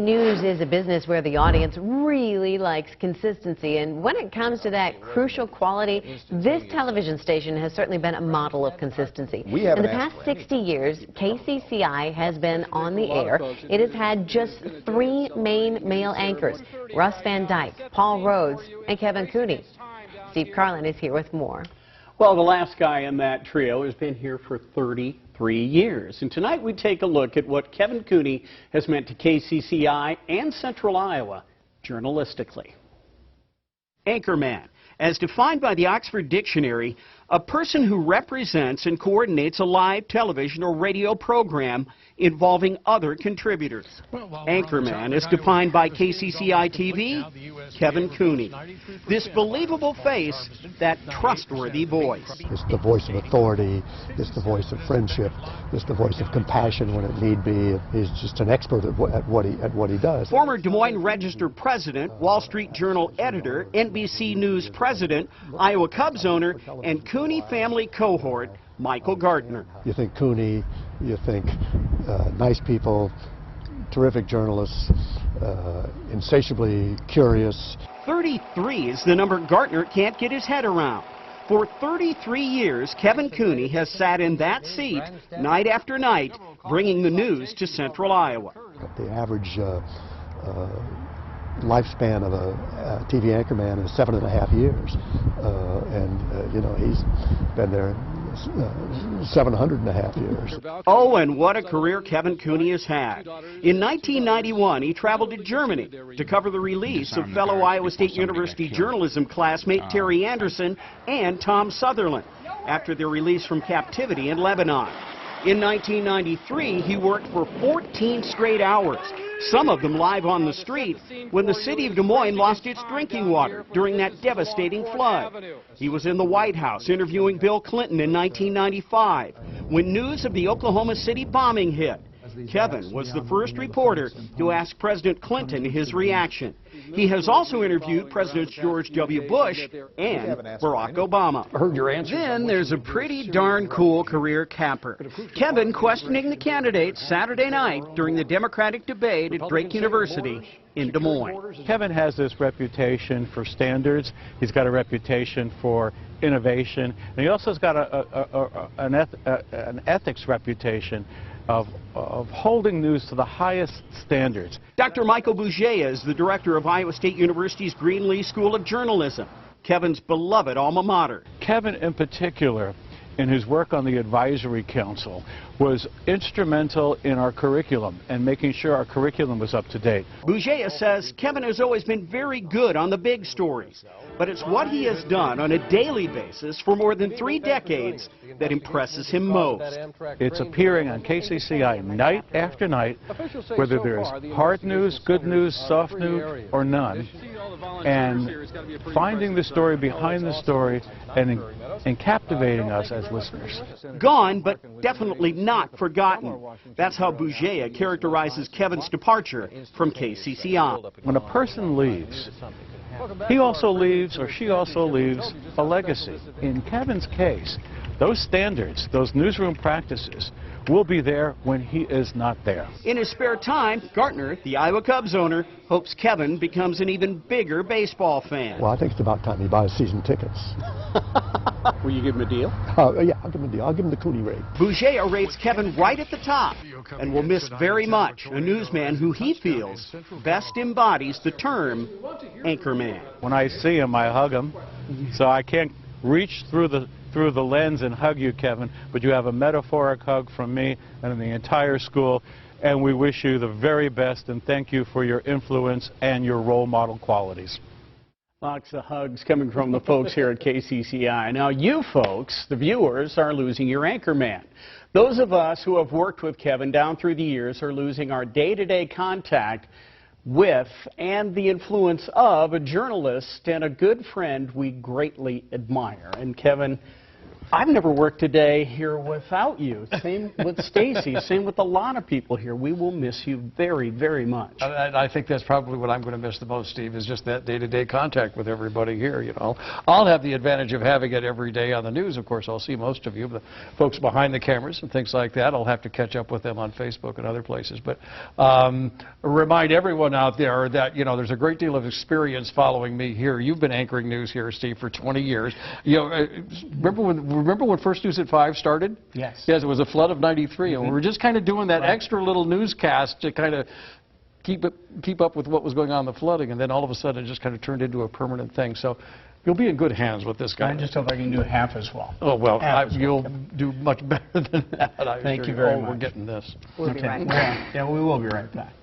News is a business where the audience really likes consistency, and when it comes to that crucial quality, this television station has certainly been a model of consistency. In the past 60 years, KCCI has been on the air. It has had just 3 main male anchors: Russ Van Dyke, Paul Rhodes, and Kevin Cooney. Steve Carlin is here with more. Well, the last guy in that trio has been here for 33 years. And tonight we take a look at what Kevin Cooney has meant to KCCI and Central Iowa journalistically. Anchorman, as defined by the Oxford Dictionary, a person who represents and coordinates a live television or radio program involving other contributors. Anchorman is defined by KCCI TV, Kevin Cooney. This believable face, that trustworthy voice. It's the voice of authority, it's the voice of friendship, it's the voice of compassion when it need be. He's just an expert at what he does. Former Des Moines Register president, Wall Street Journal editor, NBC News president, Iowa Cubs owner, and Cooney family cohort, Michael Gartner. You think Cooney, you think nice people, terrific journalists, insatiably curious. 33 is the number Gartner can't get his head around. For 33 years, Kevin Cooney has sat in that seat night after night, bringing the news to Central Iowa. The average lifespan of a TV anchorman is 7.5 years, you know, he's been there 700.5 years. Oh, and what a career Kevin Cooney has had. In 1991, he traveled to Germany to cover the release of fellow Iowa State University journalism classmate Terry Anderson and Tom Sutherland after their release from captivity in Lebanon. In 1993, he worked for 14 straight hours, some of them live on the street, when the city of Des Moines lost its drinking water during that devastating flood. He was in the White House interviewing Bill Clinton in 1995 when news of the Oklahoma City bombing hit. Kevin was the first reporter to ask President Clinton his reaction. He has also interviewed Presidents George W. Bush and Barack Obama. Then there's a pretty darn cool career capper. Kevin questioning the candidates Saturday night during the Democratic debate at Drake University in Des Moines. Kevin has this reputation for standards. He's got a reputation for innovation. And he also has got an ethics reputation of holding news to the highest standards. Dr. Michael Bougea is the director of Iowa State University's Greenlee School of Journalism, Kevin's beloved alma mater. Kevin, in particular, in his work on the advisory council, was instrumental in our curriculum and making sure our curriculum was up to date. Bougea says Kevin has always been very good on the big stories, but it's what he has done on a daily basis for more than 3 decades that impresses him most. It's appearing on KCCI night after night, whether there's hard news, good news, soft news, or none, and finding the story behind the story and captivating us as listeners. Gone, but definitely not forgotten. That's how Bougea characterizes Kevin's departure from KCCI. When a person leaves, he also leaves, or she also leaves, a legacy. In Kevin's case, those standards, those newsroom practices, will be there when he is not there. In his spare time, Gartner, the Iowa Cubs owner, hopes Kevin becomes an even bigger baseball fan. Well, I think it's about time he buys season tickets. Will you give him a deal? Yeah, I'll give him a deal. I'll give him the Cooney rate. Bougea rates Kevin right at the top and will miss very much a newsman who he feels best embodies the term anchorman. When I see him, I hug him, so I can't reach through the lens and hug you, Kevin, but you have a metaphoric hug from me and the entire school, and we wish you the very best and thank you for your influence and your role model qualities. Lots of hugs coming from the folks here at KCCI. Now you folks, the viewers, are losing your anchorman. Those of us who have worked with Kevin down through the years are losing our day-to-day contact with and the influence of a journalist and a good friend we greatly admire. And Kevin, I've never worked a day here without you. Same with Stacy, same with a lot of people here. We will miss you very, very much. I think that's probably what I'm going to miss the most, Steve, is just that day-to-day contact with everybody here, you know. I'll have the advantage of having it every day on the news. Of course, I'll see most of you, the folks behind the cameras and things like that. I'll have to catch up with them on Facebook and other places. But remind everyone out there that, you know, there's a great deal of experience following me here. You've been anchoring news here, Steve, for 20 years. You know, remember when First News at 5 started? Yes. Yes, it was a flood of 93, and we were just kind of doing that extra little newscast to kind of keep up with what was going on in the flooding, and then all of a sudden it just kind of turned into a permanent thing. So you'll be in good hands with this guy. I just hope I can do half as well. Oh, well, you'll do much better than that. Thank you very much. We're getting this. We'll be right back. Yeah, we will be right back.